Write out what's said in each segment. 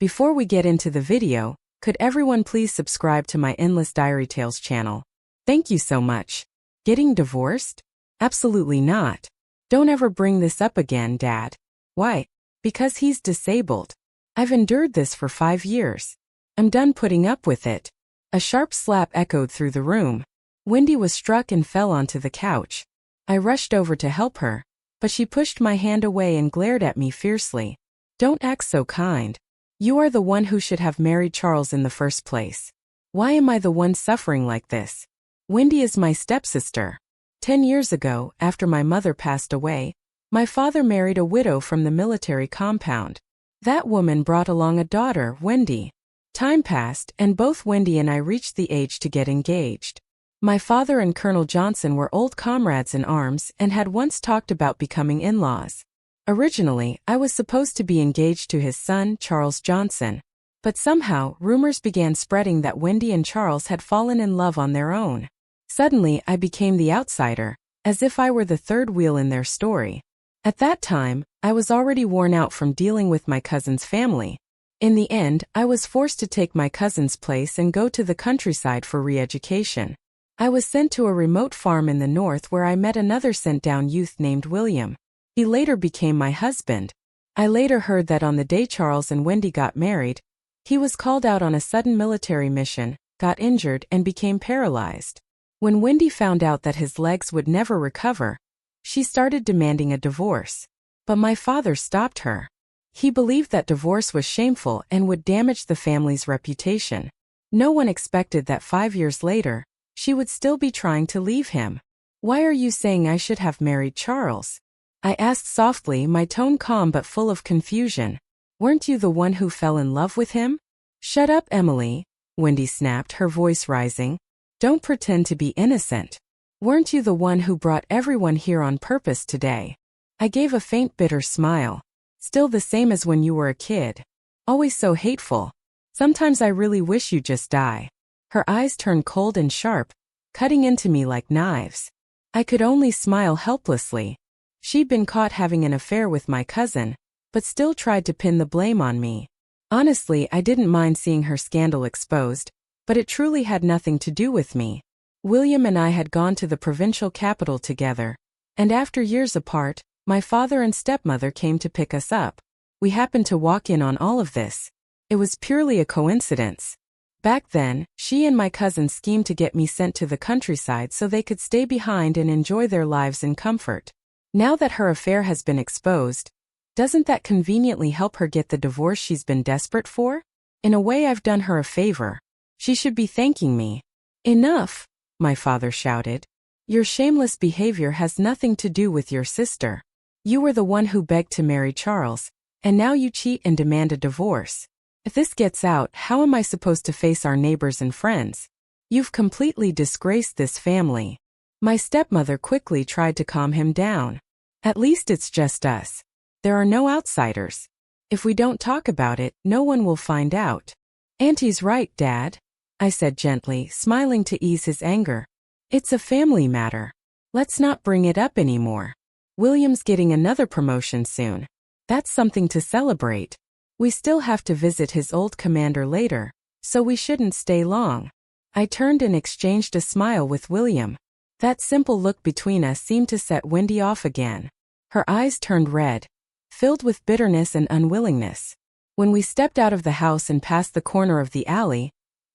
Before we get into the video, could everyone please subscribe to my Endless Diary Tales channel? Thank you so much. Getting divorced? Absolutely not. Don't ever bring this up again, Dad. Why? Because he's disabled. I've endured this for 5 years. I'm done putting up with it. A sharp slap echoed through the room. Wendy was struck and fell onto the couch. I rushed over to help her, but she pushed my hand away and glared at me fiercely. Don't act so kind. You are the one who should have married Charles in the first place. Why am I the one suffering like this? Wendy is my stepsister. 10 years ago, after my mother passed away, my father married a widow from the military compound. That woman brought along a daughter, Wendy. Time passed, and both Wendy and I reached the age to get engaged. My father and Colonel Johnson were old comrades in arms and had once talked about becoming in-laws. Originally, I was supposed to be engaged to his son, Charles Johnson. But somehow, rumors began spreading that Wendy and Charles had fallen in love on their own. Suddenly, I became the outsider, as if I were the third wheel in their story. At that time, I was already worn out from dealing with my cousin's family. In the end, I was forced to take my cousin's place and go to the countryside for re-education. I was sent to a remote farm in the north where I met another sent-down youth named William. He later became my husband. I later heard that on the day Charles and Wendy got married, he was called out on a sudden military mission, got injured, and became paralyzed. When Wendy found out that his legs would never recover, she started demanding a divorce. But my father stopped her. He believed that divorce was shameful and would damage the family's reputation. No one expected that 5 years later, she would still be trying to leave him. Why are you saying I should have married Charles? I asked softly, my tone calm but full of confusion. Weren't you the one who fell in love with him? Shut up, Emily, Wendy snapped, her voice rising. Don't pretend to be innocent. Weren't you the one who brought everyone here on purpose today? I gave a faint bitter smile. Still the same as when you were a kid. Always so hateful. Sometimes I really wish you'd just die. Her eyes turned cold and sharp, cutting into me like knives. I could only smile helplessly. She'd been caught having an affair with my cousin, but still tried to pin the blame on me. Honestly, I didn't mind seeing her scandal exposed, but it truly had nothing to do with me. William and I had gone to the provincial capital together, and after years apart, my father and stepmother came to pick us up. We happened to walk in on all of this. It was purely a coincidence. Back then, she and my cousin schemed to get me sent to the countryside so they could stay behind and enjoy their lives in comfort. Now that her affair has been exposed, doesn't that conveniently help her get the divorce she's been desperate for? In a way, I've done her a favor. She should be thanking me. Enough, my father shouted. Your shameless behavior has nothing to do with your sister. You were the one who begged to marry Charles, and now you cheat and demand a divorce. If this gets out, how am I supposed to face our neighbors and friends? You've completely disgraced this family. My stepmother quickly tried to calm him down. At least it's just us. There are no outsiders. If we don't talk about it, no one will find out. Auntie's right, Dad, I said gently, smiling to ease his anger. It's a family matter. Let's not bring it up anymore. William's getting another promotion soon. That's something to celebrate. We still have to visit his old commander later, so we shouldn't stay long. I turned and exchanged a smile with William. That simple look between us seemed to set Wendy off again. Her eyes turned red, filled with bitterness and unwillingness. When we stepped out of the house and passed the corner of the alley,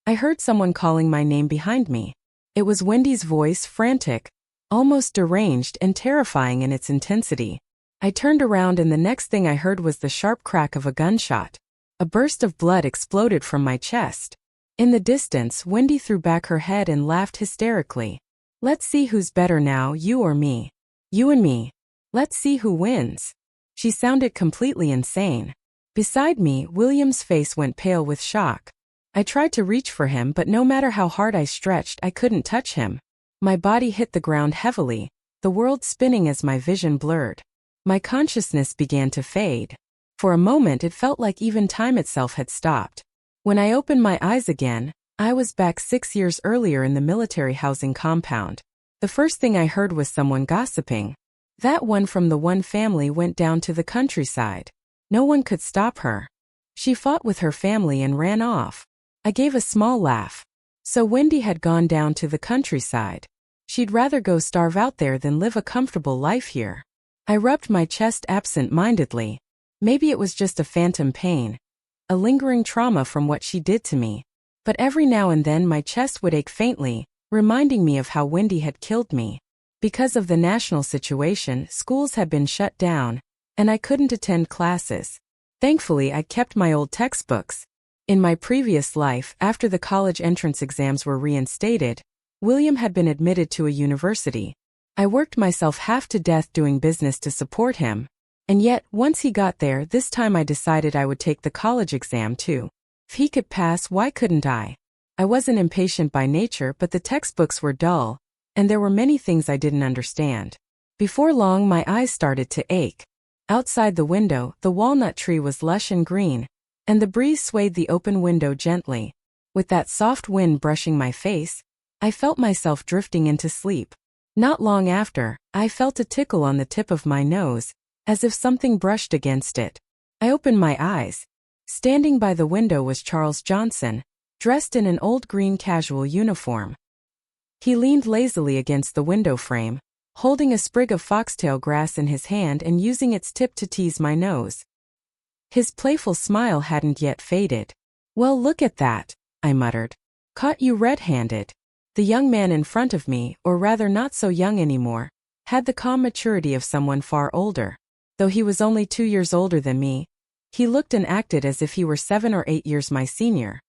I heard someone calling my name behind me. It was Wendy's voice, frantic, almost deranged and terrifying in its intensity. I turned around and the next thing I heard was the sharp crack of a gunshot. A burst of blood exploded from my chest. In the distance, Wendy threw back her head and laughed hysterically. Let's see who's better now, you or me. You and me. Let's see who wins. She sounded completely insane. Beside me, William's face went pale with shock. I tried to reach for him, but no matter how hard I stretched, I couldn't touch him. My body hit the ground heavily, the world spinning as my vision blurred. My consciousness began to fade. For a moment it felt like even time itself had stopped. When I opened my eyes again, I was back 6 years earlier in the military housing compound. The first thing I heard was someone gossiping. That one from the one family went down to the countryside. No one could stop her. She fought with her family and ran off. I gave a small laugh. So Wendy had gone down to the countryside. She'd rather go starve out there than live a comfortable life here. I rubbed my chest absent-mindedly. Maybe it was just a phantom pain, a lingering trauma from what she did to me. But every now and then my chest would ache faintly, reminding me of how Wendy had killed me. Because of the national situation, schools had been shut down, and I couldn't attend classes. Thankfully, I kept my old textbooks. In my previous life, after the college entrance exams were reinstated, William had been admitted to a university. I worked myself half to death doing business to support him. And yet, once he got there, this time I decided I would take the college exam too. If he could pass, why couldn't I? I wasn't impatient by nature, but the textbooks were dull, and there were many things I didn't understand. Before long, my eyes started to ache. Outside the window, the walnut tree was lush and green, and the breeze swayed the open window gently. With that soft wind brushing my face, I felt myself drifting into sleep. Not long after, I felt a tickle on the tip of my nose, as if something brushed against it. I opened my eyes. Standing by the window was Charles Johnson, dressed in an old green casual uniform. He leaned lazily against the window frame, holding a sprig of foxtail grass in his hand and using its tip to tease my nose. His playful smile hadn't yet faded. "Well, look at that," I muttered. "Caught you red-handed." The young man in front of me, or rather not so young anymore, had the calm maturity of someone far older. Though he was only 2 years older than me, he looked and acted as if he were 7 or 8 years my senior.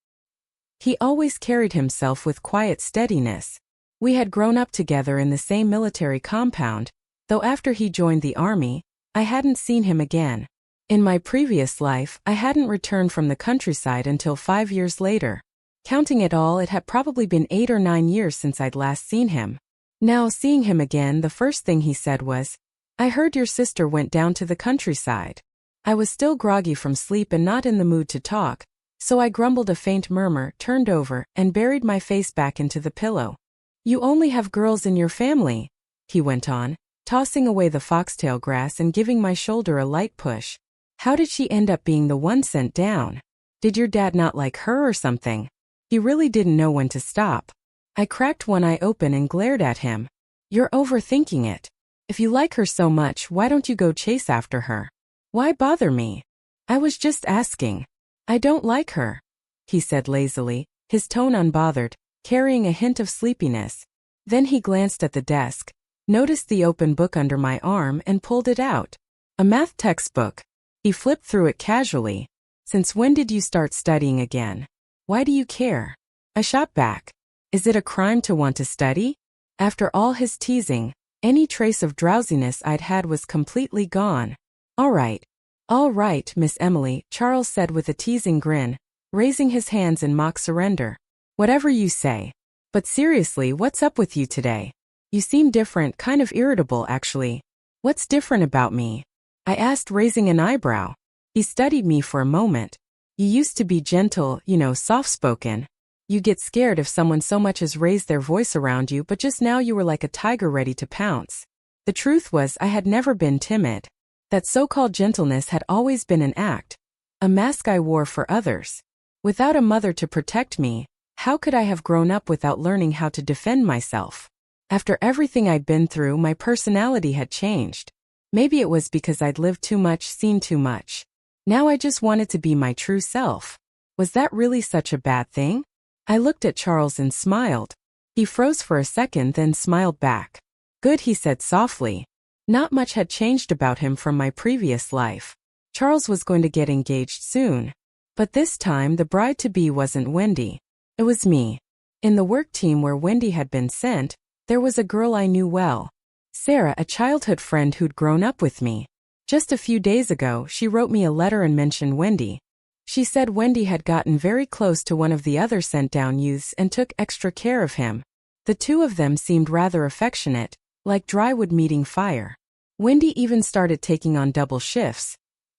He always carried himself with quiet steadiness. We had grown up together in the same military compound, though after he joined the army, I hadn't seen him again. In my previous life, I hadn't returned from the countryside until 5 years later. Counting it all, it had probably been 8 or 9 years since I'd last seen him. Now, seeing him again, the first thing he said was, "I heard your sister went down to the countryside." I was still groggy from sleep and not in the mood to talk, so I grumbled a faint murmur, turned over, and buried my face back into the pillow. "You only have girls in your family," he went on, tossing away the foxtail grass and giving my shoulder a light push. "How did she end up being the one sent down? Did your dad not like her or something?" He really didn't know when to stop. I cracked one eye open and glared at him. "You're overthinking it. If you like her so much, why don't you go chase after her? Why bother me? I was just asking." "I don't like her," he said lazily, his tone unbothered, carrying a hint of sleepiness. Then he glanced at the desk, noticed the open book under my arm and pulled it out. A math textbook. He flipped through it casually. "Since when did you start studying again? Why do you care?" I shot back. "Is it a crime to want to study?" After all his teasing, any trace of drowsiness I'd had was completely gone. All right, Miss Emily," Charles said with a teasing grin, raising his hands in mock surrender. "Whatever you say. But seriously, what's up with you today? You seem different, kind of irritable actually. What's different about me?" I asked, raising an eyebrow. He studied me for a moment. "You used to be gentle, soft-spoken. You get scared if someone so much as raised their voice around you, but just now you were like a tiger ready to pounce." The truth was, I had never been timid. That so-called gentleness had always been an act, a mask I wore for others. Without a mother to protect me, how could I have grown up without learning how to defend myself? After everything I'd been through, my personality had changed. Maybe it was because I'd lived too much, seen too much. Now I just wanted to be my true self. Was that really such a bad thing? I looked at Charles and smiled. He froze for a second, then smiled back. "Good," he said softly. Not much had changed about him from my previous life. Charles was going to get engaged soon. But this time the bride-to-be wasn't Wendy. It was me. In the work team where Wendy had been sent, there was a girl I knew well. Sarah, a childhood friend who'd grown up with me. Just a few days ago, she wrote me a letter and mentioned Wendy. She said Wendy had gotten very close to one of the other sent-down youths and took extra care of him. The two of them seemed rather affectionate, like dry wood meeting fire. Wendy even started taking on double shifts.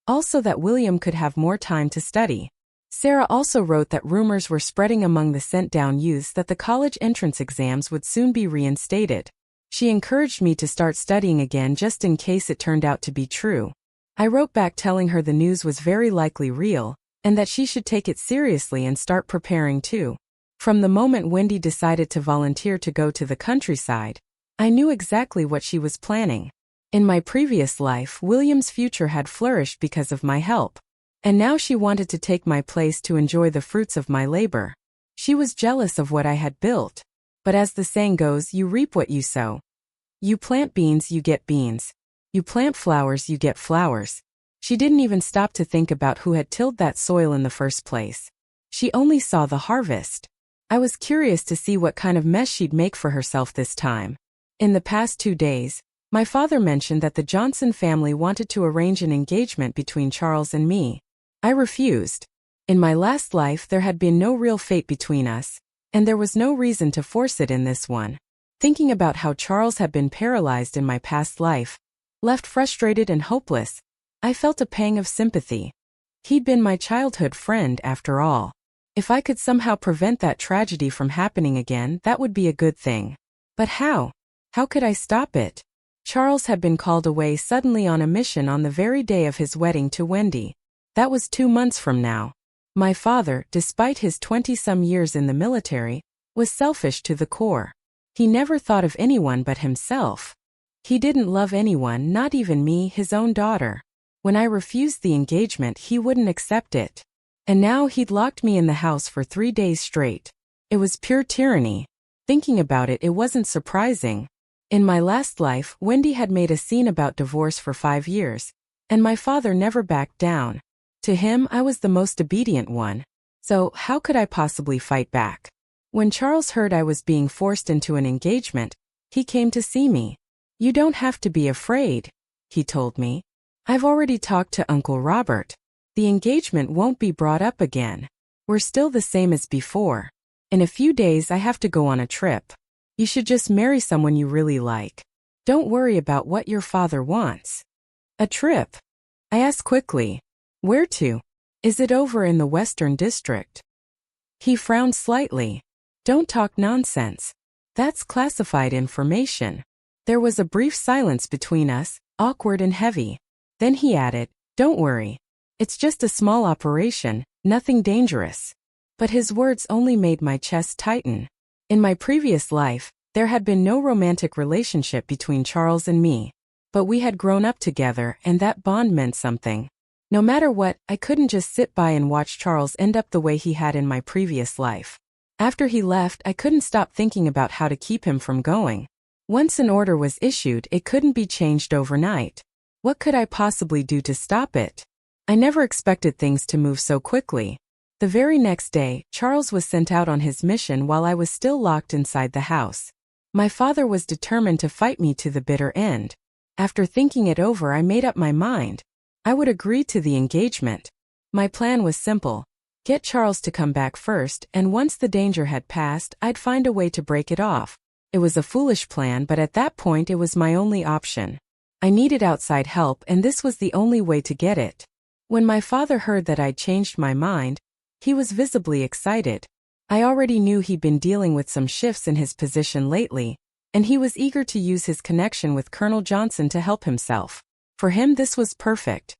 Also that William could have more time to study. Sarah also wrote that rumors were spreading among the sent-down youths that the college entrance exams would soon be reinstated. She encouraged me to start studying again just in case it turned out to be true. I wrote back telling her the news was very likely real, and that she should take it seriously and start preparing too. From the moment Wendy decided to volunteer to go to the countryside, I knew exactly what she was planning. In my previous life, William's future had flourished because of my help, and now she wanted to take my place to enjoy the fruits of my labor. She was jealous of what I had built, but as the saying goes, you reap what you sow. You plant beans, you get beans. You plant flowers, you get flowers. She didn't even stop to think about who had tilled that soil in the first place. She only saw the harvest. I was curious to see what kind of mess she'd make for herself this time. In the past 2 days, my father mentioned that the Johnson family wanted to arrange an engagement between Charles and me. I refused. In my last life there had been no real fate between us, and there was no reason to force it in this one. Thinking about how Charles had been paralyzed in my past life, left frustrated and hopeless, I felt a pang of sympathy. He'd been my childhood friend after all. If I could somehow prevent that tragedy from happening again, that would be a good thing. But how? How could I stop it? Charles had been called away suddenly on a mission on the very day of his wedding to Wendy. That was 2 months from now. My father, despite his 20-some years in the military, was selfish to the core. He never thought of anyone but himself. He didn't love anyone, not even me, his own daughter. When I refused the engagement, he wouldn't accept it. And now he'd locked me in the house for 3 days straight. It was pure tyranny. Thinking about it, it wasn't surprising. In my last life, Wendy had made a scene about divorce for 5 years, and my father never backed down. To him, I was the most obedient one. So, how could I possibly fight back? When Charles heard I was being forced into an engagement, he came to see me. "You don't have to be afraid," he told me. "I've already talked to Uncle Robert. The engagement won't be brought up again. We're still the same as before. In a few days I have to go on a trip. You should just marry someone you really like. Don't worry about what your father wants." "A trip?" I asked quickly. "Where to? Is it over in the Western District?" He frowned slightly. "Don't talk nonsense. That's classified information." There was a brief silence between us, awkward and heavy. Then he added, "Don't worry. It's just a small operation, nothing dangerous." But his words only made my chest tighten. In my previous life, there had been no romantic relationship between Charles and me. But we had grown up together, and that bond meant something. No matter what, I couldn't just sit by and watch Charles end up the way he had in my previous life. After he left, I couldn't stop thinking about how to keep him from going. Once an order was issued, it couldn't be changed overnight. What could I possibly do to stop it? I never expected things to move so quickly. The very next day, Charles was sent out on his mission while I was still locked inside the house. My father was determined to fight me to the bitter end. After thinking it over, I made up my mind. I would agree to the engagement. My plan was simple. Get Charles to come back first, and once the danger had passed, I'd find a way to break it off. It was a foolish plan, but at that point it was my only option. I needed outside help, and this was the only way to get it. When my father heard that I'd changed my mind, he was visibly excited. I already knew he'd been dealing with some shifts in his position lately, and he was eager to use his connection with Colonel Johnson to help himself. For him, this was perfect.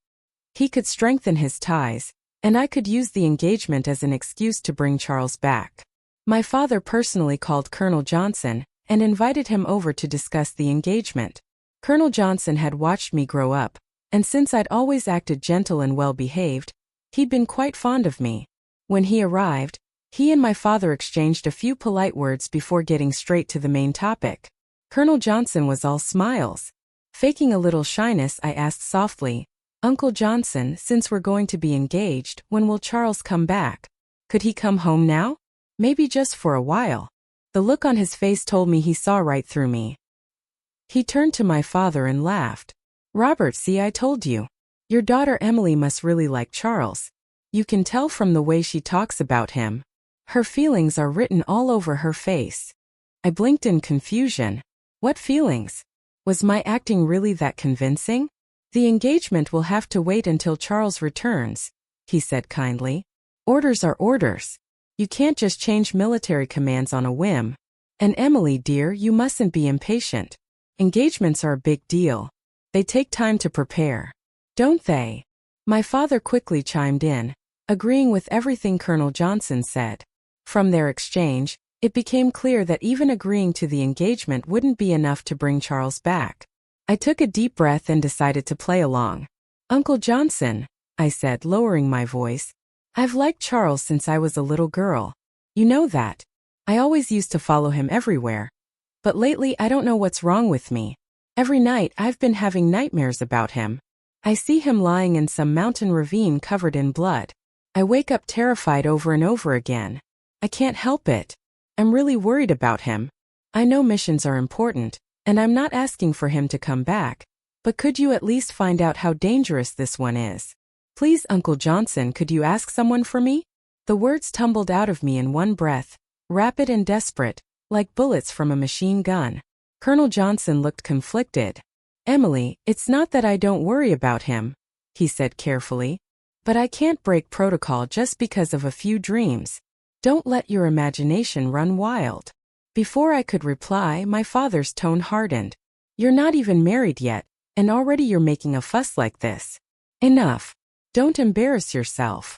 He could strengthen his ties, and I could use the engagement as an excuse to bring Charles back. My father personally called Colonel Johnson and invited him over to discuss the engagement. Colonel Johnson had watched me grow up, and since I'd always acted gentle and well-behaved, he'd been quite fond of me. When he arrived, he and my father exchanged a few polite words before getting straight to the main topic. Colonel Johnson was all smiles. Faking a little shyness, I asked softly, "Uncle Johnson, since we're going to be engaged, when will Charles come back? Could he come home now? Maybe just for a while." The look on his face told me he saw right through me. He turned to my father and laughed. "Robert, see, I told you. Your daughter Emily must really like Charles. You can tell from the way she talks about him. Her feelings are written all over her face." I blinked in confusion. What feelings? Was my acting really that convincing? "The engagement will have to wait until Charles returns," he said kindly. "Orders are orders. You can't just change military commands on a whim. And Emily, dear, you mustn't be impatient. Engagements are a big deal. They take time to prepare. Don't they?" My father quickly chimed in. agreeing with everything Colonel Johnson said. From their exchange, it became clear that even agreeing to the engagement wouldn't be enough to bring Charles back. I took a deep breath and decided to play along. "Uncle Johnson," I said, lowering my voice, "I've liked Charles since I was a little girl. You know that. I always used to follow him everywhere. But lately I don't know what's wrong with me. Every night I've been having nightmares about him. I see him lying in some mountain ravine covered in blood. I wake up terrified over and over again. I can't help it. I'm really worried about him. I know missions are important, and I'm not asking for him to come back, but could you at least find out how dangerous this one is? Please, Uncle Johnson, could you ask someone for me?" The words tumbled out of me in one breath, rapid and desperate, like bullets from a machine gun. Colonel Johnson looked conflicted. "Emily, it's not that I don't worry about him," he said carefully, "but I can't break protocol just because of a few dreams. Don't let your imagination run wild." Before I could reply, my father's tone hardened. "You're not even married yet, and already you're making a fuss like this. Enough. Don't embarrass yourself."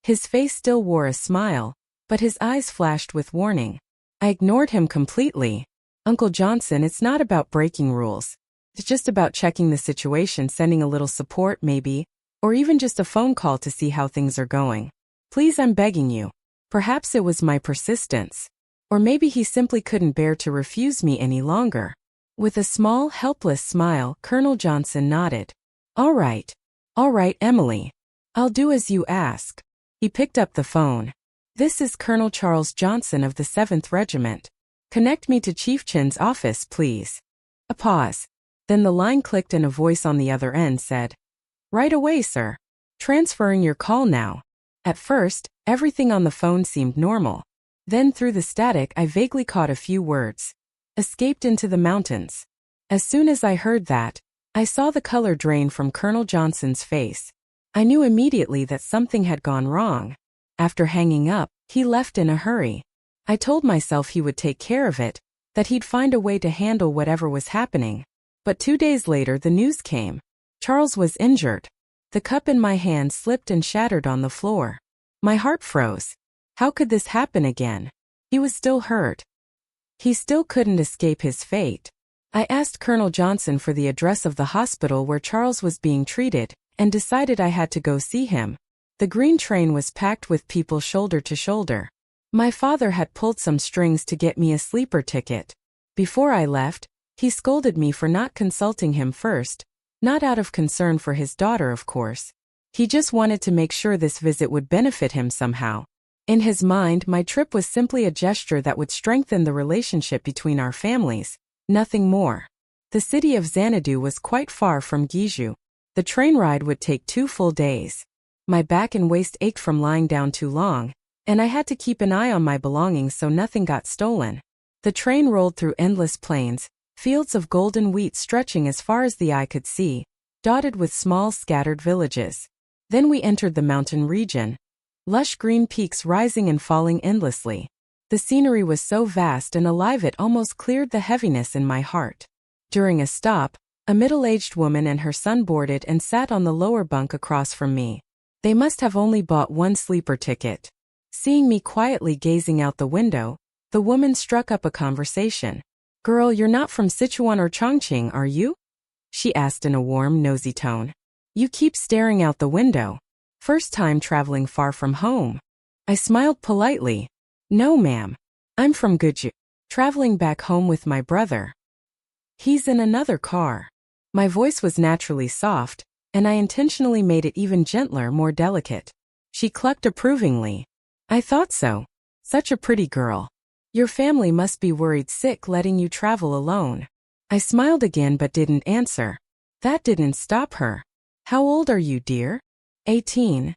His face still wore a smile, but his eyes flashed with warning. I ignored him completely. "Uncle Johnson, it's not about breaking rules. It's just about checking the situation, sending a little support maybe, or even just a phone call to see how things are going. Please, I'm begging you." Perhaps it was my persistence. Or maybe he simply couldn't bear to refuse me any longer. With a small, helpless smile, Colonel Johnson nodded. All right, Emily. I'll do as you ask." He picked up the phone. "This is Colonel Charles Johnson of the 7th Regiment. Connect me to Chief Chin's office, please." A pause. Then the line clicked and a voice on the other end said, "Right away, sir. Transferring your call now." At first, everything on the phone seemed normal. Then through the static I vaguely caught a few words. "Escaped into the mountains." As soon as I heard that, I saw the color drain from Colonel Johnson's face. I knew immediately that something had gone wrong. After hanging up, he left in a hurry. I told myself he would take care of it, that he'd find a way to handle whatever was happening. But 2 days later the news came. Charles was injured. The cup in my hand slipped and shattered on the floor. My heart froze. How could this happen again? He was still hurt. He still couldn't escape his fate. I asked Colonel Johnson for the address of the hospital where Charles was being treated, and decided I had to go see him. The green train was packed with people shoulder to shoulder. My father had pulled some strings to get me a sleeper ticket. Before I left, he scolded me for not consulting him first, not out of concern for his daughter, of course. He just wanted to make sure this visit would benefit him somehow. In his mind, my trip was simply a gesture that would strengthen the relationship between our families, nothing more. The city of Xanadu was quite far from Giju. The train ride would take 2 full days. My back and waist ached from lying down too long, and I had to keep an eye on my belongings so nothing got stolen. The train rolled through endless plains, fields of golden wheat stretching as far as the eye could see, dotted with small scattered villages. Then we entered the mountain region, lush green peaks rising and falling endlessly. The scenery was so vast and alive it almost cleared the heaviness in my heart. During a stop, a middle-aged woman and her son boarded and sat on the lower bunk across from me. They must have only bought 1 sleeper ticket. Seeing me quietly gazing out the window, the woman struck up a conversation. "Girl, you're not from Sichuan or Chongqing, are you?" she asked in a warm, nosy tone. "You keep staring out the window. First time traveling far from home." I smiled politely. "No, ma'am. I'm from Guju. Traveling back home with my brother. He's in another car." My voice was naturally soft, and I intentionally made it even gentler, more delicate. She clucked approvingly. "I thought so. Such a pretty girl. Your family must be worried sick letting you travel alone." I smiled again but didn't answer. That didn't stop her. "How old are you, dear?" 18.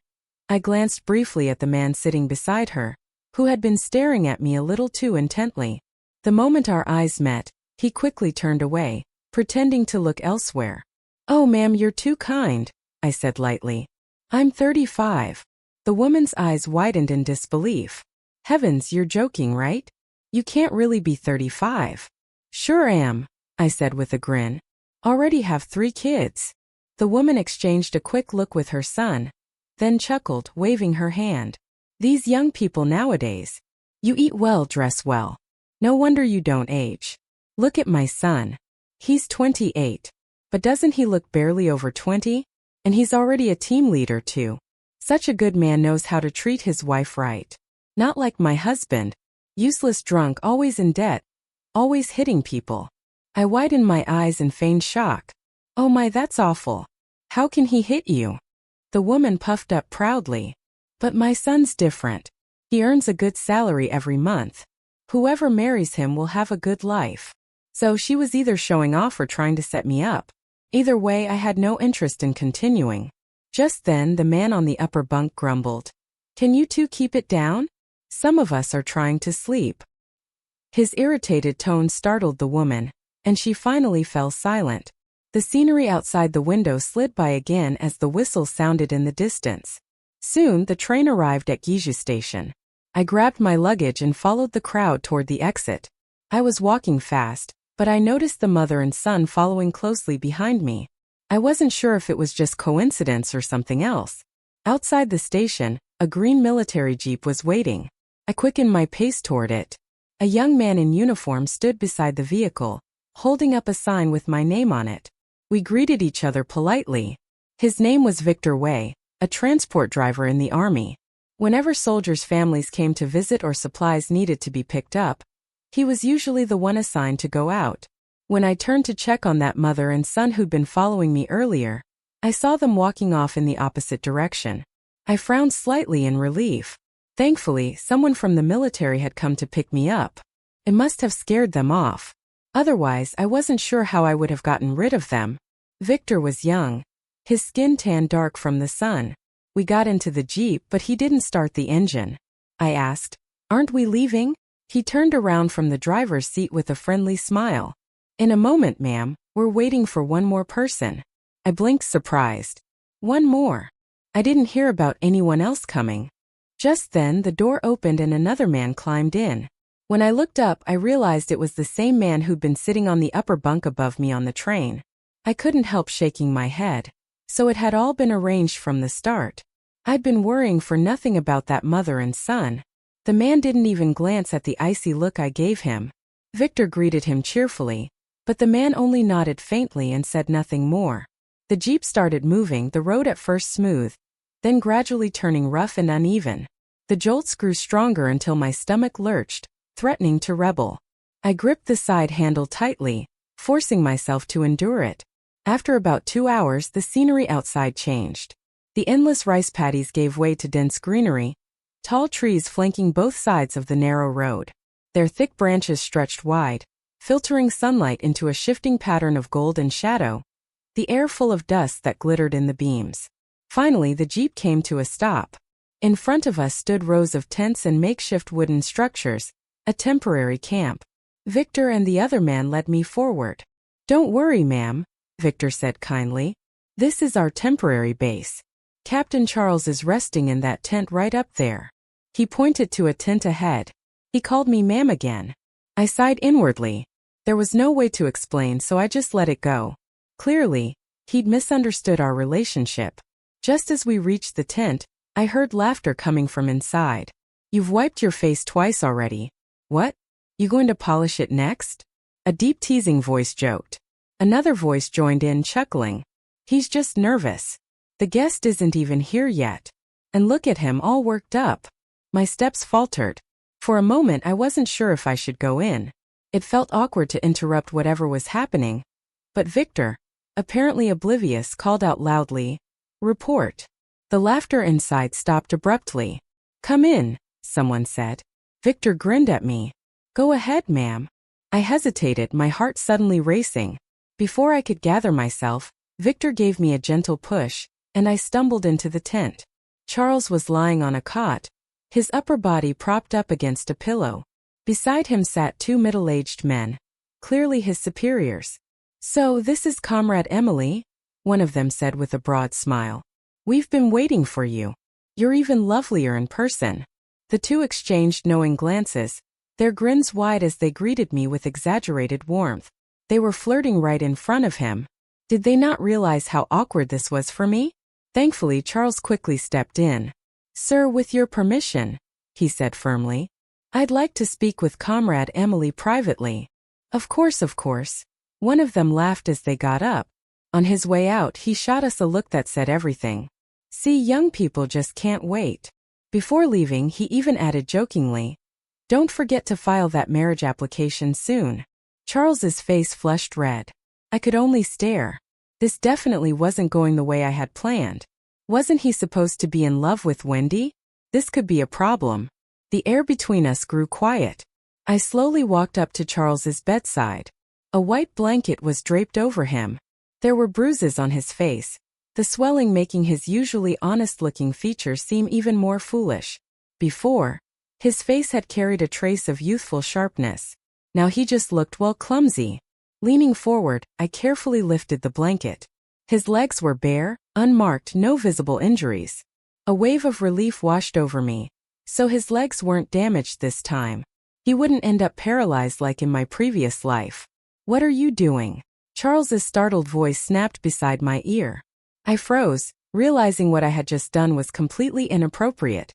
I glanced briefly at the man sitting beside her, who had been staring at me a little too intently. The moment our eyes met, he quickly turned away, pretending to look elsewhere. "Oh, ma'am, you're too kind," I said lightly. "I'm 35. The woman's eyes widened in disbelief. "Heavens, you're joking, right? You can't really be 35. "Sure am," I said with a grin. "Already have 3 kids." The woman exchanged a quick look with her son, then chuckled, waving her hand. These young people nowadays. You eat well, dress well. No wonder you don't age. Look at my son. He's 28. But doesn't he look barely over 20? And he's already a team leader too. Such a good man, knows how to treat his wife right. Not like my husband. Useless drunk, always in debt. Always hitting people. I widened my eyes in feigned shock. Oh my, that's awful. How can he hit you? The woman puffed up proudly. But my son's different. He earns a good salary every month. Whoever marries him will have a good life. So she was either showing off or trying to set me up. Either way, I had no interest in continuing. Just then, the man on the upper bunk grumbled. Can you two keep it down? Some of us are trying to sleep. His irritated tone startled the woman, and she finally fell silent. The scenery outside the window slid by again as the whistle sounded in the distance. Soon, the train arrived at Giju station. I grabbed my luggage and followed the crowd toward the exit. I was walking fast, but I noticed the mother and son following closely behind me. I wasn't sure if it was just coincidence or something else. Outside the station, a green military jeep was waiting. I quickened my pace toward it. A young man in uniform stood beside the vehicle, holding up a sign with my name on it. We greeted each other politely. His name was Victor Wei, a transport driver in the army. Whenever soldiers' families came to visit or supplies needed to be picked up, he was usually the one assigned to go out. When I turned to check on that mother and son who'd been following me earlier, I saw them walking off in the opposite direction. I frowned slightly in relief. Thankfully, someone from the military had come to pick me up. It must have scared them off. Otherwise, I wasn't sure how I would have gotten rid of them. Victor was young. His skin tanned dark from the sun. We got into the jeep, but he didn't start the engine. I asked, "Aren't we leaving?" He turned around from the driver's seat with a friendly smile. "In a moment, ma'am. We're waiting for one more person." I blinked, surprised. One more? I didn't hear about anyone else coming. Just then, the door opened and another man climbed in. When I looked up, I realized it was the same man who'd been sitting on the upper bunk above me on the train. I couldn't help shaking my head. So it had all been arranged from the start. I'd been worrying for nothing about that mother and son. The man didn't even glance at the icy look I gave him. Victor greeted him cheerfully, but the man only nodded faintly and said nothing more. The jeep started moving, the road at first smooth, then gradually turning rough and uneven. The jolts grew stronger until my stomach lurched, threatening to rebel. I gripped the side handle tightly, forcing myself to endure it. After about 2 hours, the scenery outside changed. The endless rice paddies gave way to dense greenery, tall trees flanking both sides of the narrow road. Their thick branches stretched wide, filtering sunlight into a shifting pattern of gold and shadow, the air full of dust that glittered in the beams. Finally, the jeep came to a stop. In front of us stood rows of tents and makeshift wooden structures, a temporary camp. Victor and the other man led me forward. "Don't worry, ma'am," Victor said kindly. "This is our temporary base. Captain Charles is resting in that tent right up there." He pointed to a tent ahead. He called me ma'am again. I sighed inwardly. There was no way to explain, so I just let it go. Clearly, he'd misunderstood our relationship. Just as we reached the tent, I heard laughter coming from inside. "You've wiped your face twice already. What? You going to polish it next?" A deep teasing voice joked. Another voice joined in, chuckling. "He's just nervous. The guest isn't even here yet. And look at him, all worked up." My steps faltered. For a moment, I wasn't sure if I should go in. It felt awkward to interrupt whatever was happening. But Victor, apparently oblivious, called out loudly, "Report." The laughter inside stopped abruptly. "Come in," someone said. Victor grinned at me. "Go ahead, ma'am." I hesitated, my heart suddenly racing. Before I could gather myself, Victor gave me a gentle push, and I stumbled into the tent. Charles was lying on a cot, his upper body propped up against a pillow. Beside him sat 2 middle-aged men, clearly his superiors. "So this is Comrade Emily?" one of them said with a broad smile. "We've been waiting for you. You're even lovelier in person." The two exchanged knowing glances, their grins wide as they greeted me with exaggerated warmth. They were flirting right in front of him. Did they not realize how awkward this was for me? Thankfully, Charles quickly stepped in. "Sir, with your permission," he said firmly. "I'd like to speak with Comrade Emily privately." Of course, of course. One of them laughed as they got up. On his way out, he shot us a look that said everything. See, young people just can't wait. Before leaving, he even added jokingly, "Don't forget to file that marriage application soon." Charles's face flushed red. I could only stare. This definitely wasn't going the way I had planned. Wasn't he supposed to be in love with Wendy? This could be a problem. The air between us grew quiet. I slowly walked up to Charles's bedside. A white blanket was draped over him. There were bruises on his face, the swelling making his usually honest-looking features seem even more foolish. Before, his face had carried a trace of youthful sharpness. Now he just looked, well, clumsy. Leaning forward, I carefully lifted the blanket. His legs were bare, unmarked, no visible injuries. A wave of relief washed over me. So his legs weren't damaged this time. He wouldn't end up paralyzed like in my previous life. "What are you doing?" Charles's startled voice snapped beside my ear. I froze, realizing what I had just done was completely inappropriate.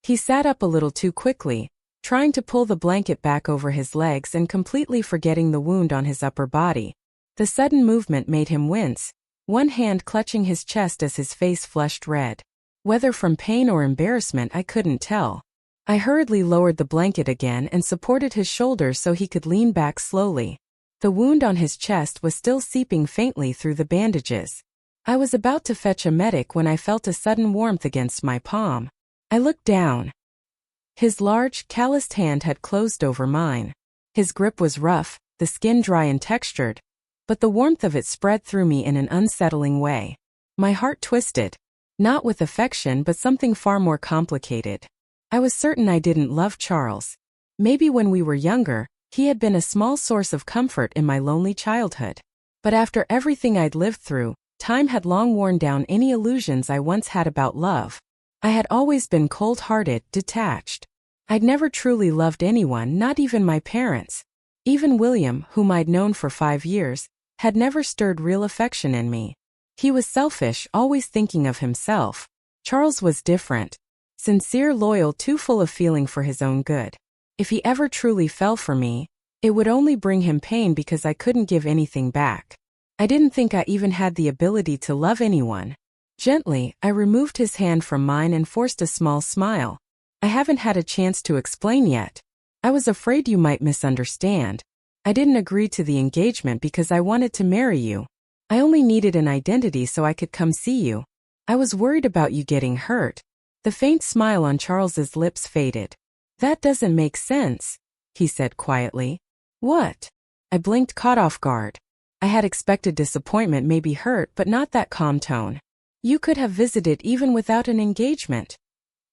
He sat up a little too quickly, trying to pull the blanket back over his legs and completely forgetting the wound on his upper body. The sudden movement made him wince, one hand clutching his chest as his face flushed red. Whether from pain or embarrassment, I couldn't tell. I hurriedly lowered the blanket again and supported his shoulders so he could lean back slowly. The wound on his chest was still seeping faintly through the bandages. I was about to fetch a medic when I felt a sudden warmth against my palm. I looked down. His large, calloused hand had closed over mine. His grip was rough, the skin dry and textured, but the warmth of it spread through me in an unsettling way. My heart twisted. Not with affection, but something far more complicated. I was certain I didn't love Charles. Maybe when we were younger, he had been a small source of comfort in my lonely childhood. But after everything I'd lived through, time had long worn down any illusions I once had about love. I had always been cold-hearted, detached. I'd never truly loved anyone, not even my parents. Even William, whom I'd known for 5 years, had never stirred real affection in me. He was selfish, always thinking of himself. Charles was different. Sincere, loyal, too full of feeling for his own good. If he ever truly fell for me, it would only bring him pain because I couldn't give anything back. I didn't think I even had the ability to love anyone. Gently, I removed his hand from mine and forced a small smile. I haven't had a chance to explain yet. I was afraid you might misunderstand. I didn't agree to the engagement because I wanted to marry you. I only needed an identity so I could come see you. I was worried about you getting hurt. The faint smile on Charles's lips faded. "That doesn't make sense," he said quietly. "What?" I blinked, caught off guard. I had expected disappointment, maybe hurt, but not that calm tone. "You could have visited even without an engagement,"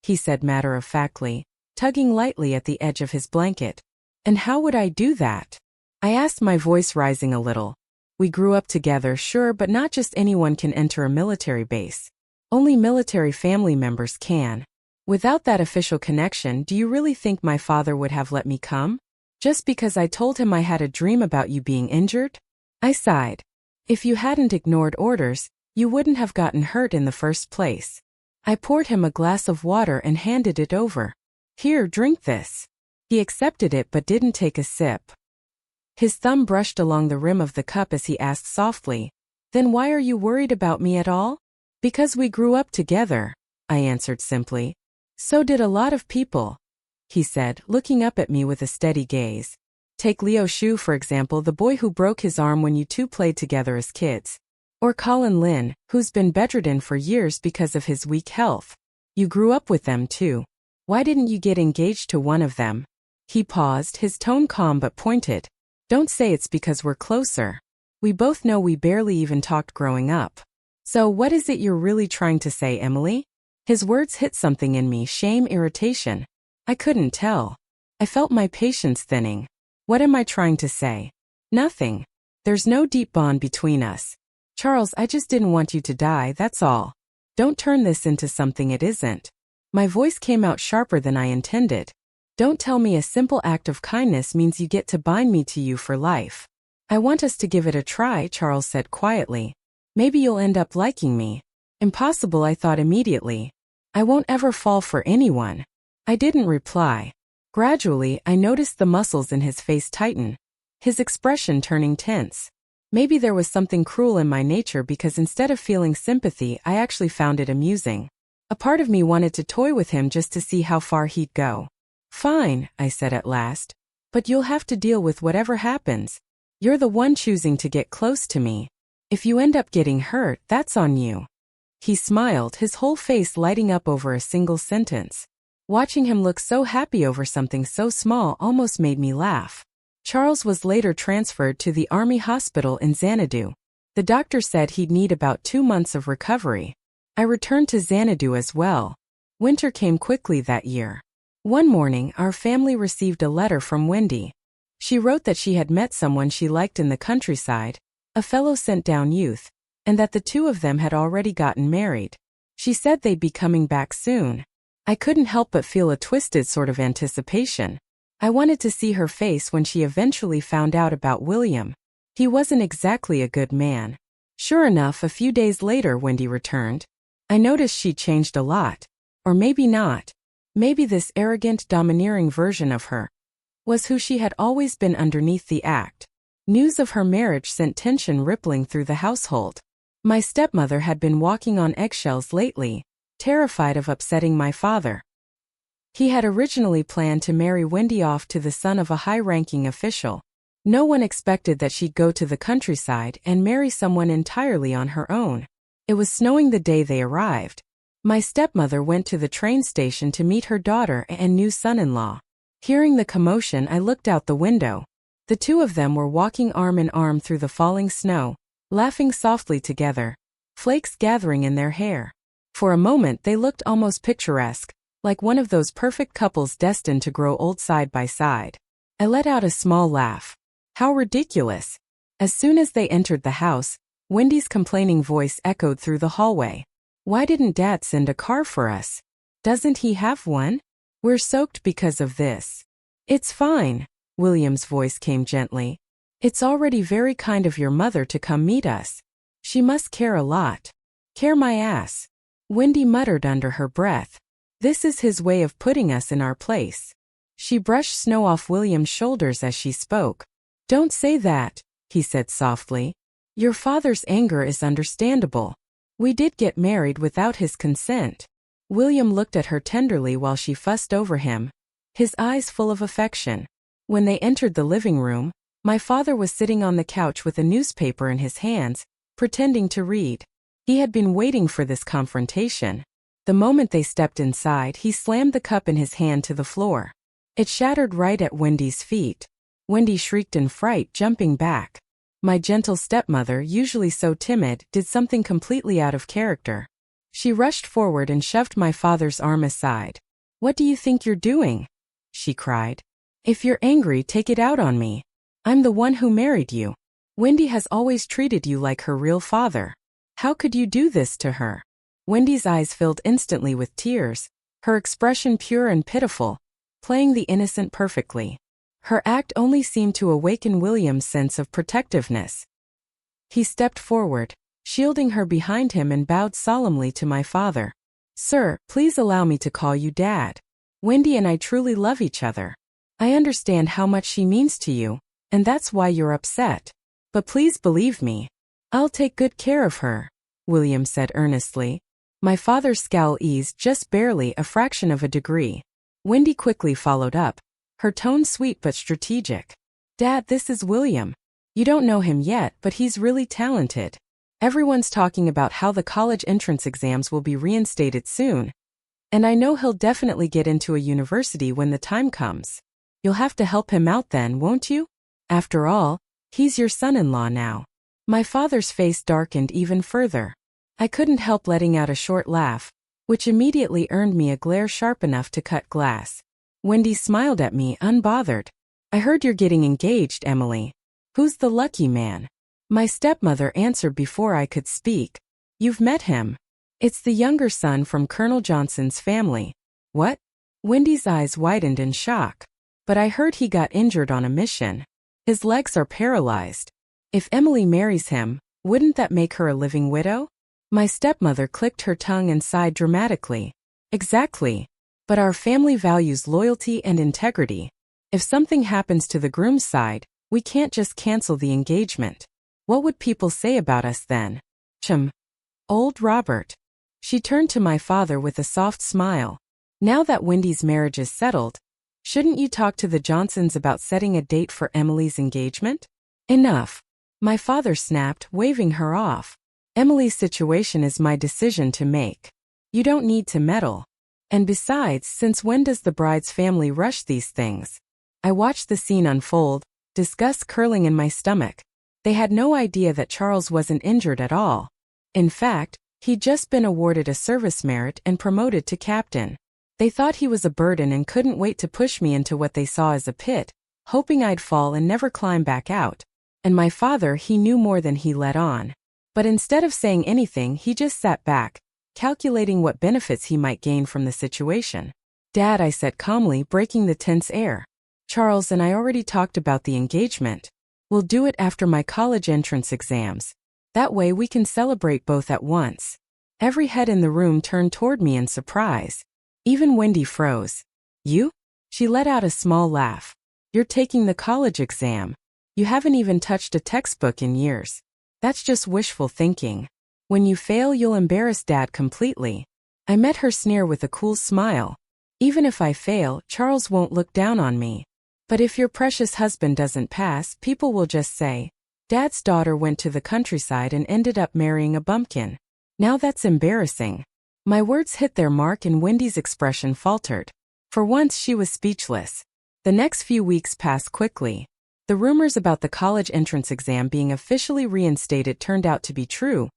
he said matter-of-factly, tugging lightly at the edge of his blanket. "And how would I do that?" I asked, my voice rising a little. "We grew up together, sure, but not just anyone can enter a military base. Only military family members can. Without that official connection, do you really think my father would have let me come? Just because I told him I had a dream about you being injured?" I sighed. "If you hadn't ignored orders, you wouldn't have gotten hurt in the first place." I poured him a glass of water and handed it over. "Here, drink this." He accepted it but didn't take a sip. His thumb brushed along the rim of the cup as he asked softly, "Then why are you worried about me at all?" "Because we grew up together," I answered simply. "So did a lot of people," he said, looking up at me with a steady gaze. "Take Leo Shu, for example, the boy who broke his arm when you two played together as kids. Or Colin Lin, who's been bedridden for years because of his weak health. You grew up with them too. Why didn't you get engaged to one of them?" He paused, his tone calm but pointed. "Don't say it's because we're closer. We both know we barely even talked growing up. So what is it you're really trying to say, Emily?" His words hit something in me, shame, irritation. I couldn't tell. I felt my patience thinning. What am I trying to say? Nothing. There's no deep bond between us. Charles, I just didn't want you to die, that's all. Don't turn this into something it isn't. My voice came out sharper than I intended. Don't tell me a simple act of kindness means you get to bind me to you for life. "I want us to give it a try," Charles said quietly. "Maybe you'll end up liking me." Impossible, I thought immediately. I won't ever fall for anyone. I didn't reply. Gradually, I noticed the muscles in his face tighten, his expression turning tense. Maybe there was something cruel in my nature because instead of feeling sympathy, I actually found it amusing. A part of me wanted to toy with him just to see how far he'd go. Fine, I said at last. But you'll have to deal with whatever happens. You're the one choosing to get close to me. If you end up getting hurt, that's on you. He smiled, his whole face lighting up over a single sentence. Watching him look so happy over something so small almost made me laugh. Charles was later transferred to the Army Hospital in Xanadu. The doctor said he'd need about 2 months of recovery. I returned to Xanadu as well. Winter came quickly that year. One morning, our family received a letter from Wendy. She wrote that she had met someone she liked in the countryside, a fellow sent-down youth, and that the two of them had already gotten married. She said they'd be coming back soon. I couldn't help but feel a twisted sort of anticipation. I wanted to see her face when she eventually found out about William. He wasn't exactly a good man. Sure enough, a few days later Wendy returned. I noticed she'd changed a lot. Or maybe not. Maybe this arrogant, domineering version of her was who she had always been underneath the act. News of her marriage sent tension rippling through the household. My stepmother had been walking on eggshells lately, terrified of upsetting my father. He had originally planned to marry Wendy off to the son of a high-ranking official. No one expected that she'd go to the countryside and marry someone entirely on her own. It was snowing the day they arrived. My stepmother went to the train station to meet her daughter and new son-in-law. Hearing the commotion, I looked out the window. The two of them were walking arm in arm through the falling snow, laughing softly together, flakes gathering in their hair. For a moment they looked almost picturesque, like one of those perfect couples destined to grow old side by side. I let out a small laugh. How ridiculous. As soon as they entered the house, Wendy's complaining voice echoed through the hallway. Why didn't Dad send a car for us? Doesn't he have one? We're soaked because of this. It's fine, William's voice came gently. It's already very kind of your mother to come meet us. She must care a lot. Care my ass. Wendy muttered under her breath. This is his way of putting us in our place. She brushed snow off William's shoulders as she spoke. Don't say that, he said softly. Your father's anger is understandable. We did get married without his consent. William looked at her tenderly while she fussed over him, his eyes full of affection. When they entered the living room, my father was sitting on the couch with a newspaper in his hands, pretending to read. He had been waiting for this confrontation. The moment they stepped inside, he slammed the cup in his hand to the floor. It shattered right at Wendy's feet. Wendy shrieked in fright, jumping back. My gentle stepmother, usually so timid, did something completely out of character. She rushed forward and shoved my father's arm aside. What do you think you're doing? She cried. If you're angry, take it out on me. I'm the one who married you. Wendy has always treated you like her real father. How could you do this to her? Wendy's eyes filled instantly with tears, her expression pure and pitiful, playing the innocent perfectly. Her act only seemed to awaken William's sense of protectiveness. He stepped forward, shielding her behind him, and bowed solemnly to my father. Sir, please allow me to call you Dad. Wendy and I truly love each other. I understand how much she means to you, and that's why you're upset. But please believe me. I'll take good care of her, William said earnestly. My father's scowl eased just barely, a fraction of a degree. Wendy quickly followed up, her tone sweet but strategic. Dad, this is William. You don't know him yet, but he's really talented. Everyone's talking about how the college entrance exams will be reinstated soon. And I know he'll definitely get into a university when the time comes. You'll have to help him out then, won't you? After all, he's your son-in-law now. My father's face darkened even further. I couldn't help letting out a short laugh, which immediately earned me a glare sharp enough to cut glass. Wendy smiled at me, unbothered. I heard you're getting engaged, Emily. Who's the lucky man? My stepmother answered before I could speak. You've met him. It's the younger son from Colonel Johnson's family. What? Wendy's eyes widened in shock. But I heard he got injured on a mission. His legs are paralyzed. If Emily marries him, wouldn't that make her a living widow? My stepmother clicked her tongue and sighed dramatically. Exactly. But our family values loyalty and integrity. If something happens to the groom's side, we can't just cancel the engagement. What would people say about us then? Old Robert. She turned to my father with a soft smile. Now that Wendy's marriage is settled, shouldn't you talk to the Johnsons about setting a date for Emily's engagement? Enough. My father snapped, waving her off. Emily's situation is my decision to make. You don't need to meddle. And besides, since when does the bride's family rush these things? I watched the scene unfold, disgust curling in my stomach. They had no idea that Charles wasn't injured at all. In fact, he'd just been awarded a service merit and promoted to captain. They thought he was a burden and couldn't wait to push me into what they saw as a pit, hoping I'd fall and never climb back out. And my father, he knew more than he let on. But instead of saying anything, he just sat back, calculating what benefits he might gain from the situation. Dad, I said calmly, breaking the tense air. Charles and I already talked about the engagement. We'll do it after my college entrance exams. That way we can celebrate both at once. Every head in the room turned toward me in surprise. Even Wendy froze. You? She let out a small laugh. You're taking the college exam. You haven't even touched a textbook in years. That's just wishful thinking. When you fail, you'll embarrass Dad completely. I met her sneer with a cool smile. Even if I fail, Charles won't look down on me. But if your precious husband doesn't pass, people will just say, Dad's daughter went to the countryside and ended up marrying a bumpkin. Now that's embarrassing. My words hit their mark and Wendy's expression faltered. For once she was speechless. The next few weeks passed quickly. The rumors about the college entrance exam being officially reinstated turned out to be true.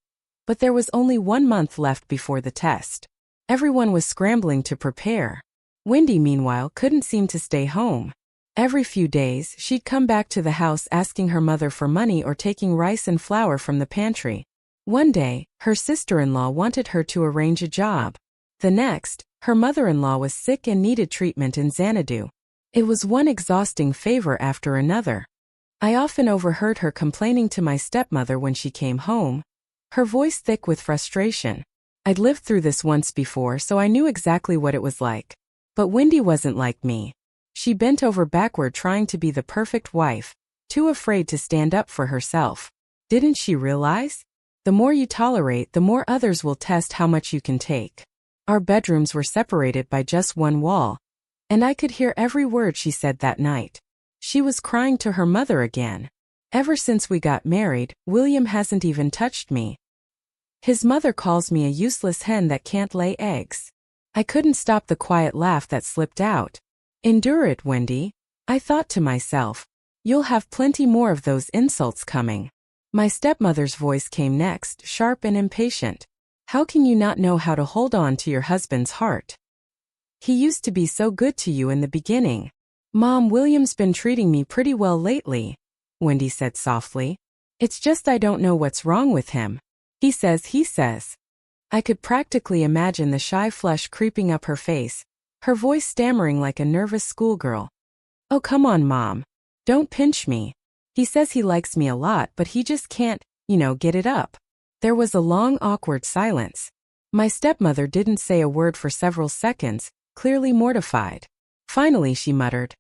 But there was only 1 month left before the test. Everyone was scrambling to prepare. Wendy, meanwhile, couldn't seem to stay home. Every few days, she'd come back to the house asking her mother for money or taking rice and flour from the pantry. One day, her sister-in-law wanted her to arrange a job. The next, her mother-in-law was sick and needed treatment in Xanadu. It was one exhausting favor after another. I often overheard her complaining to my stepmother when she came home, her voice thick with frustration. I'd lived through this once before, so I knew exactly what it was like. But Wendy wasn't like me. She bent over backward trying to be the perfect wife, too afraid to stand up for herself. Didn't she realize? The more you tolerate, the more others will test how much you can take. Our bedrooms were separated by just one wall, and I could hear every word she said that night. She was crying to her mother again. Ever since we got married, William hasn't even touched me. His mother calls me a useless hen that can't lay eggs. I couldn't stop the quiet laugh that slipped out. Endure it, Wendy. I thought to myself. You'll have plenty more of those insults coming. My stepmother's voice came next, sharp and impatient. How can you not know how to hold on to your husband's heart? He used to be so good to you in the beginning. Mom, William's been treating me pretty well lately, Wendy said softly. It's just I don't know what's wrong with him. He says. I could practically imagine the shy flush creeping up her face, her voice stammering like a nervous schoolgirl. Oh, come on, Mom. Don't pinch me. He says he likes me a lot, but he just can't, get it up. There was a long, awkward silence. My stepmother didn't say a word for several seconds, clearly mortified. Finally, she muttered,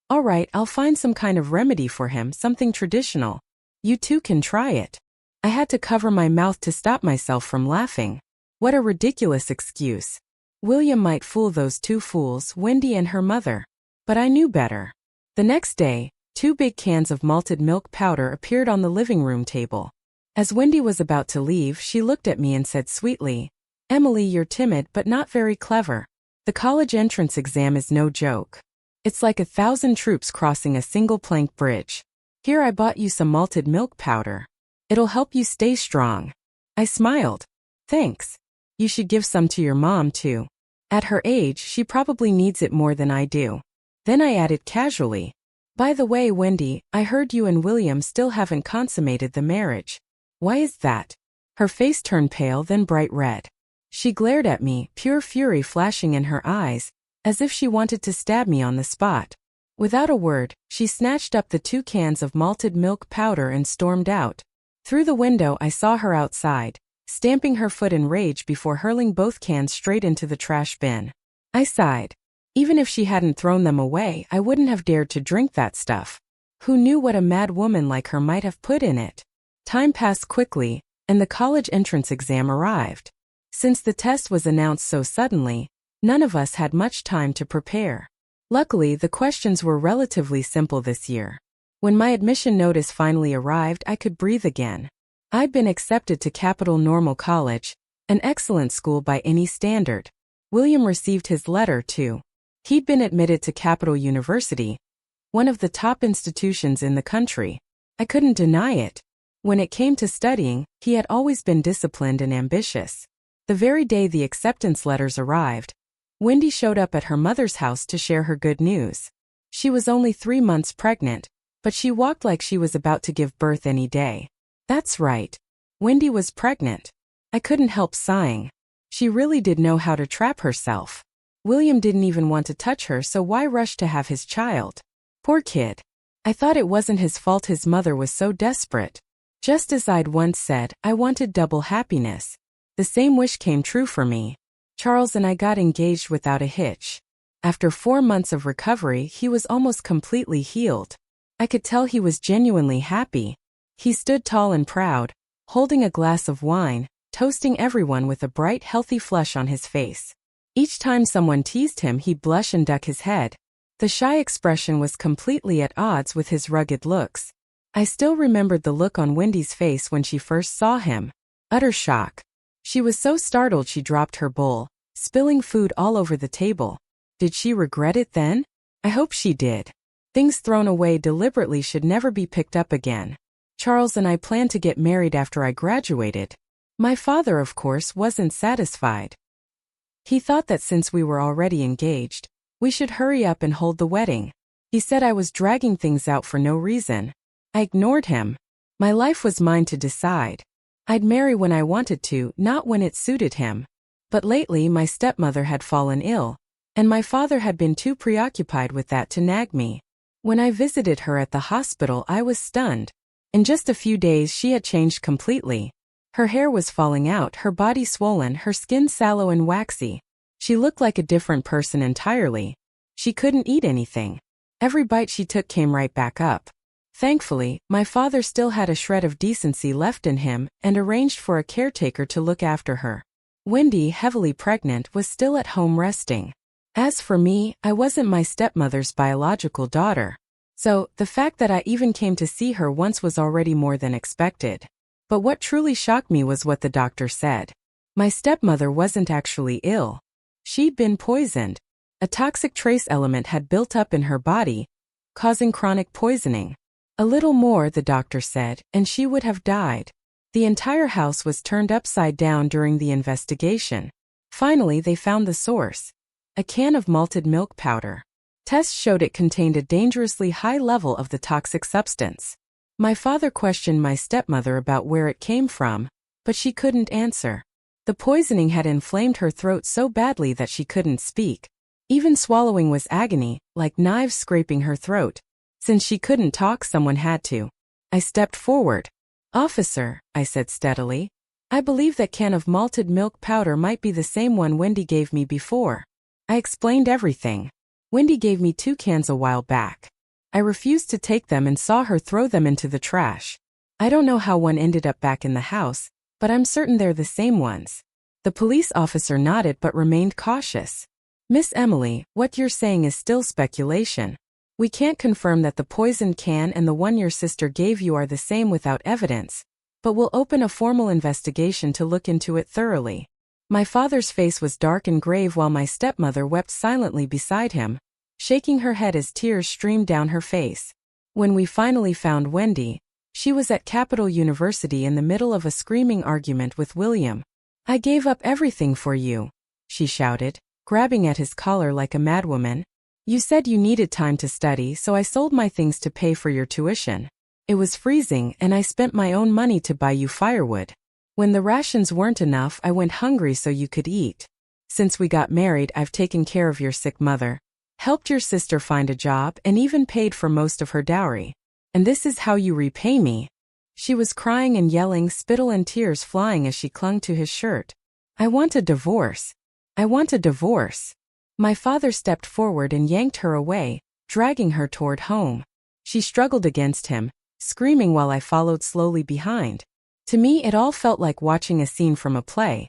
All right, I'll find some kind of remedy for him, something traditional. You two can try it. I had to cover my mouth to stop myself from laughing. What a ridiculous excuse. William might fool those two fools, Wendy and her mother. But I knew better. The next day, 2 big cans of malted milk powder appeared on the living room table. As Wendy was about to leave, she looked at me and said sweetly, Emily, you're timid but not very clever. The college entrance exam is no joke. It's like 1,000 troops crossing a single plank bridge. Here, I bought you some malted milk powder. It'll help you stay strong. I smiled. Thanks. You should give some to your mom, too. At her age, she probably needs it more than I do. Then I added casually, By the way, Wendy, I heard you and William still haven't consummated the marriage. Why is that? Her face turned pale, then bright red. She glared at me, pure fury flashing in her eyes, as if she wanted to stab me on the spot. Without a word, she snatched up the 2 cans of malted milk powder and stormed out. Through the window, I saw her outside, stamping her foot in rage before hurling both cans straight into the trash bin. I sighed. Even if she hadn't thrown them away, I wouldn't have dared to drink that stuff. Who knew what a mad woman like her might have put in it? Time passed quickly, and the college entrance exam arrived. Since the test was announced so suddenly, none of us had much time to prepare. Luckily, the questions were relatively simple this year. When my admission notice finally arrived, I could breathe again. I'd been accepted to Capital Normal College, an excellent school by any standard. William received his letter, too. He'd been admitted to Capital University, one of the top institutions in the country. I couldn't deny it. When it came to studying, he had always been disciplined and ambitious. The very day the acceptance letters arrived, Wendy showed up at her mother's house to share her good news. She was only 3 months pregnant, but she walked like she was about to give birth any day. That's right. Wendy was pregnant. I couldn't help sighing. She really did know how to trap herself. William didn't even want to touch her, so why rush to have his child? Poor kid. I thought it wasn't his fault his mother was so desperate. Just as I'd once said, I wanted double happiness. The same wish came true for me. Charles and I got engaged without a hitch. After 4 months of recovery, he was almost completely healed. I could tell he was genuinely happy. He stood tall and proud, holding a glass of wine, toasting everyone with a bright, healthy flush on his face. Each time someone teased him, he'd blush and duck his head. The shy expression was completely at odds with his rugged looks. I still remembered the look on Wendy's face when she first saw him. Utter shock. She was so startled she dropped her bowl, spilling food all over the table. Did she regret it then? I hope she did. Things thrown away deliberately should never be picked up again. Charles and I planned to get married after I graduated. My father, of course, wasn't satisfied. He thought that since we were already engaged, we should hurry up and hold the wedding. He said I was dragging things out for no reason. I ignored him. My life was mine to decide. I'd marry when I wanted to, not when it suited him. But lately my stepmother had fallen ill, and my father had been too preoccupied with that to nag me. When I visited her at the hospital, I was stunned. In just a few days she had changed completely. Her hair was falling out, her body swollen, her skin sallow and waxy. She looked like a different person entirely. She couldn't eat anything. Every bite she took came right back up. Thankfully, my father still had a shred of decency left in him and arranged for a caretaker to look after her. Wendy, heavily pregnant, was still at home resting. As for me, I wasn't my stepmother's biological daughter. So, the fact that I even came to see her once was already more than expected. But what truly shocked me was what the doctor said. My stepmother wasn't actually ill. She'd been poisoned. A toxic trace element had built up in her body, causing chronic poisoning. A little more, the doctor said, and she would have died. The entire house was turned upside down during the investigation. Finally, they found the source. A can of malted milk powder. Tests showed it contained a dangerously high level of the toxic substance. My father questioned my stepmother about where it came from, but she couldn't answer. The poisoning had inflamed her throat so badly that she couldn't speak. Even swallowing was agony, like knives scraping her throat. Since she couldn't talk, someone had to. I stepped forward. "Officer," I said steadily, "I believe that can of malted milk powder might be the same one Wendy gave me before." I explained everything. Wendy gave me 2 cans a while back. I refused to take them and saw her throw them into the trash. I don't know how one ended up back in the house, but I'm certain they're the same ones. The police officer nodded but remained cautious. "Miss Emily, what you're saying is still speculation. We can't confirm that the poisoned can and the one your sister gave you are the same without evidence, but we'll open a formal investigation to look into it thoroughly." My father's face was dark and grave while my stepmother wept silently beside him, shaking her head as tears streamed down her face. When we finally found Wendy, she was at Capital University in the middle of a screaming argument with William. "I gave up everything for you," she shouted, grabbing at his collar like a madwoman. "You said you needed time to study, so I sold my things to pay for your tuition. It was freezing and I spent my own money to buy you firewood. When the rations weren't enough, I went hungry so you could eat. Since we got married, I've taken care of your sick mother, helped your sister find a job, and even paid for most of her dowry. And this is how you repay me." She was crying and yelling, spittle and tears flying as she clung to his shirt. I want a divorce. I want a divorce. My father stepped forward and yanked her away, dragging her toward home. She struggled against him, screaming while I followed slowly behind. To me, it all felt like watching a scene from a play.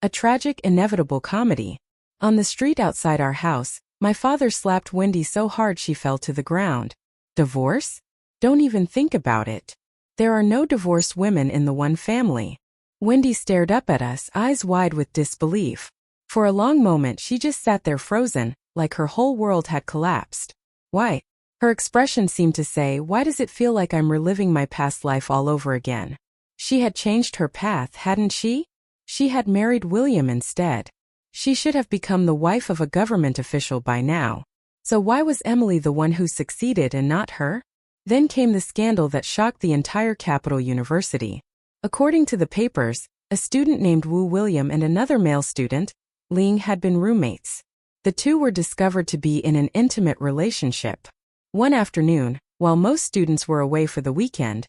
A tragic, inevitable comedy. On the street outside our house, my father slapped Wendy so hard she fell to the ground. Divorce? Don't even think about it. There are no divorced women in the one family. Wendy stared up at us, eyes wide with disbelief. For a long moment she just sat there frozen, like her whole world had collapsed. Why? Her expression seemed to say, why does it feel like I'm reliving my past life all over again? She had changed her path, hadn't she? She had married William instead. She should have become the wife of a government official by now. So why was Emily the one who succeeded and not her? Then came the scandal that shocked the entire Capital University. According to the papers, a student named Wu William and another male student, Ling, had been roommates. The two were discovered to be in an intimate relationship. One afternoon, while most students were away for the weekend,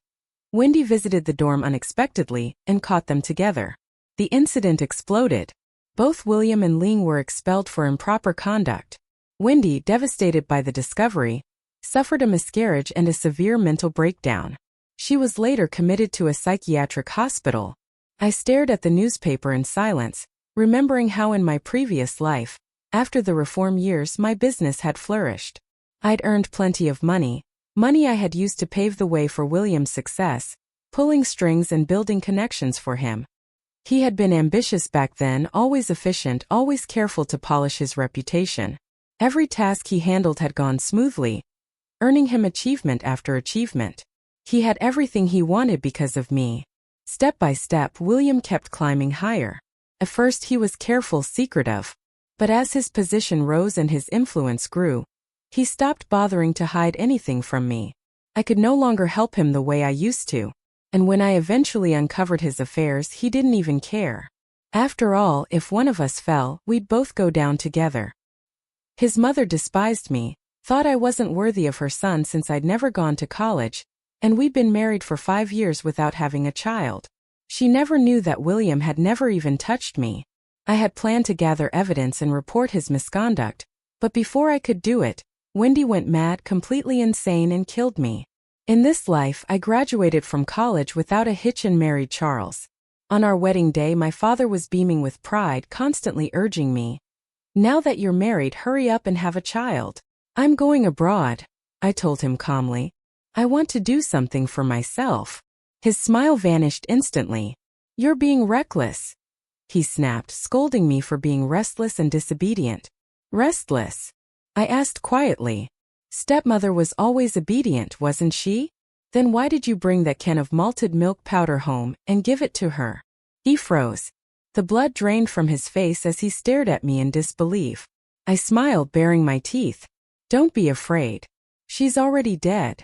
Wendy visited the dorm unexpectedly and caught them together. The incident exploded. Both William and Ling were expelled for improper conduct. Wendy, devastated by the discovery, suffered a miscarriage and a severe mental breakdown. She was later committed to a psychiatric hospital. I stared at the newspaper in silence, remembering how in my previous life, after the reform years, my business had flourished. I'd earned plenty of money I had used to pave the way for William's success, pulling strings and building connections for him. He had been ambitious back then, always efficient, always careful to polish his reputation. Every task he handled had gone smoothly, earning him achievement after achievement. He had everything he wanted because of me. Step by step, William kept climbing higher. At first he was careful, secretive. But as his position rose and his influence grew, he stopped bothering to hide anything from me. I could no longer help him the way I used to. And when I eventually uncovered his affairs, he didn't even care. After all, if one of us fell, we'd both go down together. His mother despised me, thought I wasn't worthy of her son since I'd never gone to college, and we'd been married for 5 years without having a child. She never knew that William had never even touched me. I had planned to gather evidence and report his misconduct, but before I could do it, Wendy went mad, completely insane, and killed me. In this life, I graduated from college without a hitch and married Charles. On our wedding day, my father was beaming with pride, constantly urging me, "Now that you're married, hurry up and have a child." "I'm going abroad," I told him calmly. "I want to do something for myself." His smile vanished instantly. "You're being reckless," he snapped, scolding me for being restless and disobedient. "Restless?" I asked quietly. "Stepmother was always obedient, wasn't she? Then why did you bring that can of malted milk powder home and give it to her?" He froze. The blood drained from his face as he stared at me in disbelief. I smiled, baring my teeth. "Don't be afraid. She's already dead."